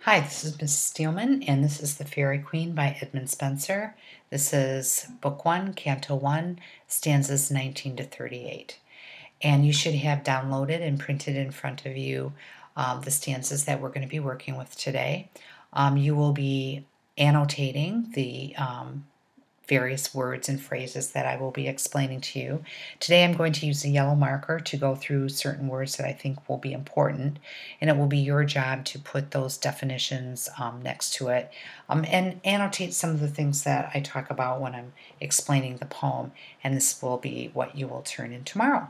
Hi, this is Mrs. Steelman, and this is the Faerie Queene by Edmund Spenser. This is Book 1, Canto 1, stanzas 19 to 38. And you should have downloaded and printed in front of you the stanzas that we're going to be working with today. You will be annotating the various words and phrases that I will be explaining to you. Today I'm going to use a yellow marker to go through certain words that I think will be important, and it will be your job to put those definitions next to it and annotate some of the things that I talk about when I'm explaining the poem, and this will be what you will turn in tomorrow.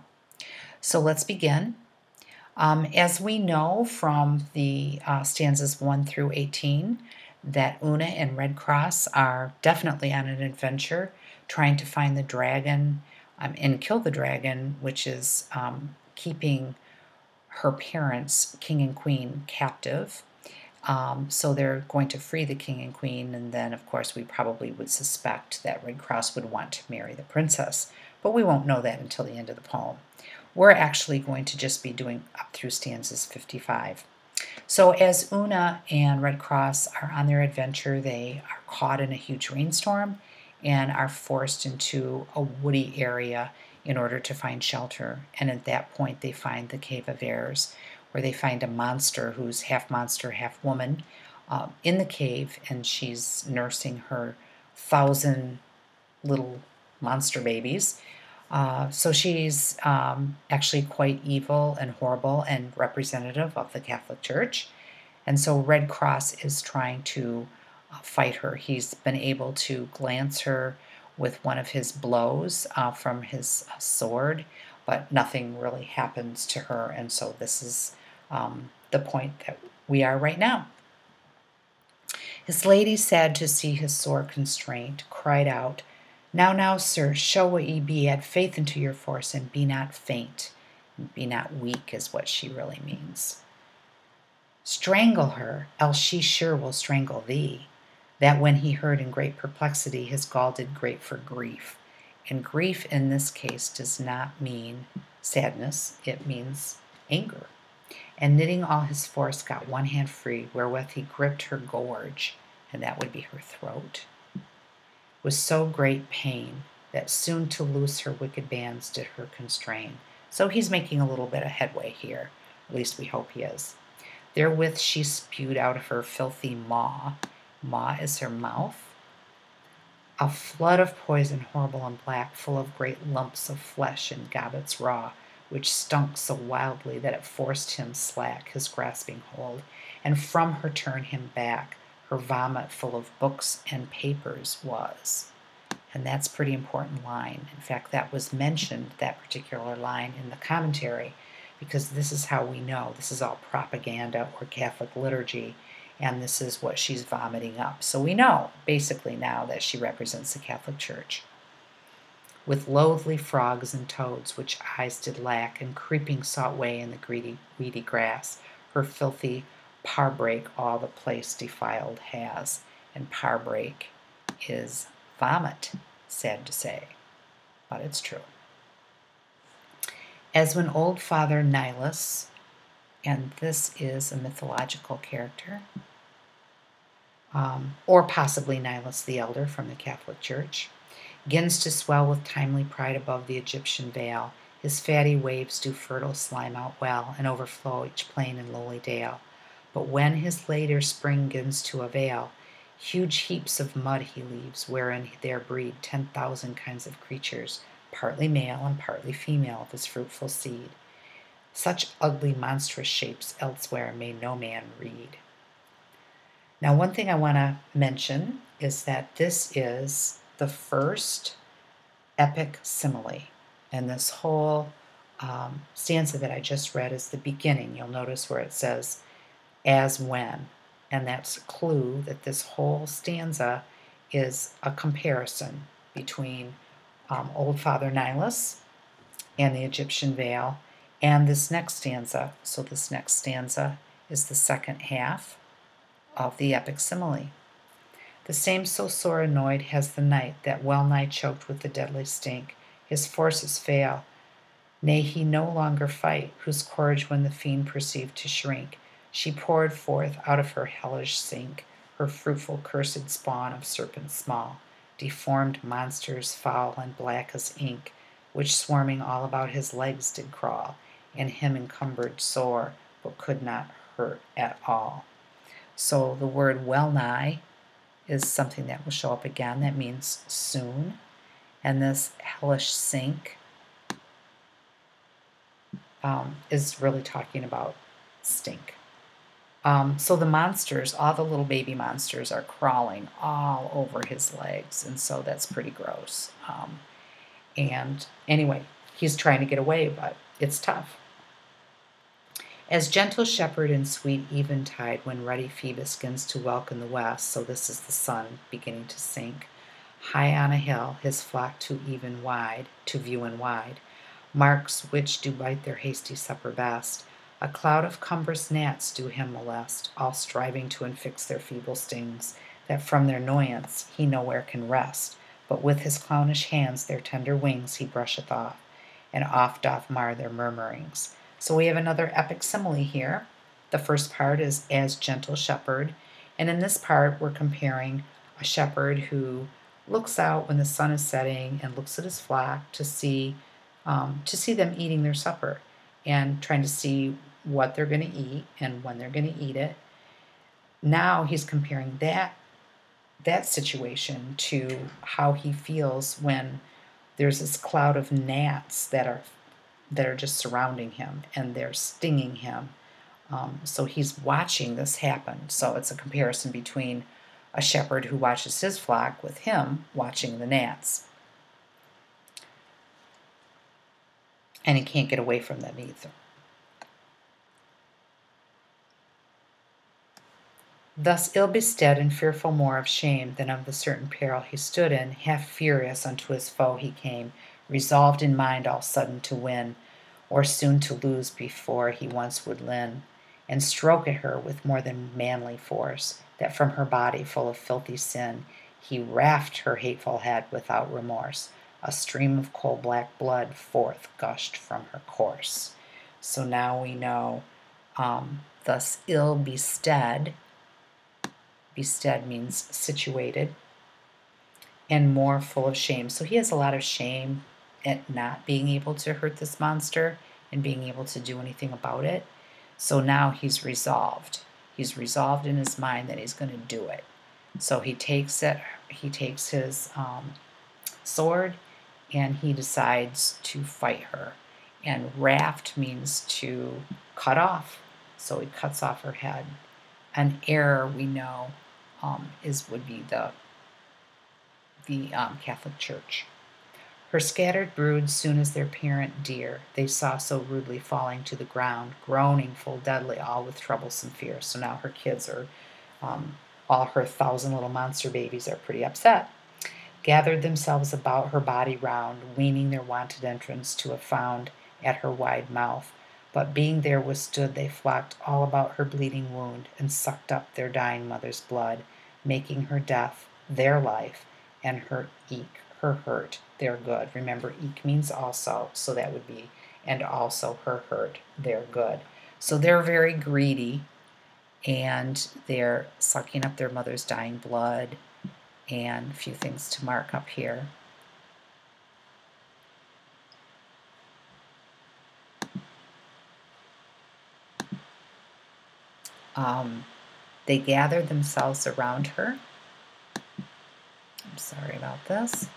So let's begin. As we know from the stanzas 1 through 18, that Una and Red Cross are definitely on an adventure trying to find the dragon and kill the dragon, which is keeping her parents, King and Queen, captive. So they're going to free the King and Queen, and then, of course, we probably would suspect that Red Cross would want to marry the princess, but we won't know that until the end of the poem. We're actually going to just be doing up through stanzas 55. So as Una and Red Cross are on their adventure, they are caught in a huge rainstorm and are forced into a woody area in order to find shelter. And at that point, they find the Cave of Errors, where they find a monster who's half monster, half woman in the cave, and she's nursing her 1,000 little monster babies. So she's actually quite evil and horrible and representative of the Catholic Church. And so Red Cross is trying to fight her. He's been able to glance her with one of his blows from his sword, but nothing really happens to her. And so this is the point that we are right now. His lady, sad to see his sore constraint, cried out, Now, sir, show what ye be, add faith into your force, and be not faint. Be not weak is what she really means. Strangle her, else she sure will strangle thee. That when he heard in great perplexity, his gall did grate for grief. And grief in this case does not mean sadness, it means anger. And knitting all his force, got one hand free, wherewith he gripped her gorge, and that would be her throat. With so great pain that soon to loose her wicked bands did her constrain. So he's making a little bit of headway here. At least we hope he is. Therewith she spewed out of her filthy maw. Maw is her mouth. A flood of poison, horrible and black, full of great lumps of flesh and gobbets raw, which stunk so wildly that it forced him slack his grasping hold, and from her turn him back. Her vomit full of books and papers was. And that's a pretty important line. In fact, that was mentioned, that particular line, in the commentary, because this is how we know. This is all propaganda or Catholic liturgy, and this is what she's vomiting up. So we know, basically now, that she represents the Catholic Church. With loathly frogs and toads, which eyes did lack, and creeping sought way in the weedy grass, her filthy parbrake all the place defiled has, and parbrake is vomit, sad to say, but it's true. As when old Father Nihilus, and this is a mythological character, or possibly Nihilus the Elder from the Catholic Church, gins to swell with timely pride above the Egyptian veil, his fatty waves do fertile slime out well, and overflow each plain and lowly dale. But when his later spring gins to avail, huge heaps of mud he leaves, wherein there breed 10,000 kinds of creatures, partly male and partly female of his fruitful seed. Such ugly monstrous shapes elsewhere may no man read. Now, one thing I want to mention is that this is the first epic simile, and this whole stanza that I just read is the beginning. You'll notice where it says, as when, and that's a clue that this whole stanza is a comparison between old Father Nihilus and the Egyptian veil and this next stanza. So this next stanza is the second half of the epic simile. The same so sore annoyed has the knight that well nigh choked with the deadly stink. His forces fail, nay, he no longer fight, whose courage when the fiend perceived to shrink, She poured forth out of her hellish sink her fruitful cursed spawn of serpents small, deformed monsters foul and black as ink, which swarming all about his legs did crawl, and him encumbered sore, but could not hurt at all. So the word well nigh is something that will show up again. That means soon. And this hellish sink is really talking about stink. So the monsters, all the little baby monsters, are crawling all over his legs, and so that's pretty gross. And anyway, he's trying to get away, but it's tough. As gentle shepherd in sweet eventide, when ruddy Phoebus begins to welcome the west, so this is the sun beginning to sink, high on a hill, his flock to view and wide, marks which do bite their hasty supper best, a cloud of cumbrous gnats do him molest, all striving to infix their feeble stings, that from their annoyance he nowhere can rest, but with his clownish hands their tender wings he brusheth off, and oft doth mar their murmurings. So we have another epic simile here. The first part is as gentle shepherd, and in this part we're comparing a shepherd who looks out when the sun is setting and looks at his flock to see them eating their supper and trying to see what they're going to eat and when they're going to eat it. Now he's comparing that situation to how he feels when there's this cloud of gnats that are just surrounding him and they're stinging him. So he's watching this happen. So it's a comparison between a shepherd who watches his flock with him watching the gnats. And he can't get away from them either. Thus ill bestead and fearful more of shame than of the certain peril he stood in, half furious unto his foe he came, resolved in mind all sudden to win, or soon to lose before he once would lin, and stroke at her with more than manly force, that from her body full of filthy sin he raft her hateful head without remorse. A stream of coal-black blood forth gushed from her course. So now we know, thus ill bestead. Bestead means situated, and more full of shame. So he has a lot of shame at not being able to hurt this monster and being able to do anything about it. So now he's resolved. He's resolved in his mind that he's going to do it. So he takes his sword and he decides to fight her. And raft means to cut off. So he cuts off her head. An error we know would be the Catholic Church. Her scattered brood, soon as their parent dear, they saw so rudely falling to the ground, groaning full deadly, all with troublesome fear. So now her kids are, all her 1,000 little monster babies are pretty upset. Gathered themselves about her body round, weaning their wonted entrance to have found at her wide mouth. But being there withstood, they flocked all about her bleeding wound, and sucked up their dying mother's blood, making her death their life, and her hurt their good. Remember, eke means also, so that would be, and also her hurt their good. So they're very greedy, and they're sucking up their mother's dying blood, and a few things to mark up here. They gathered themselves around her. I'm sorry about this.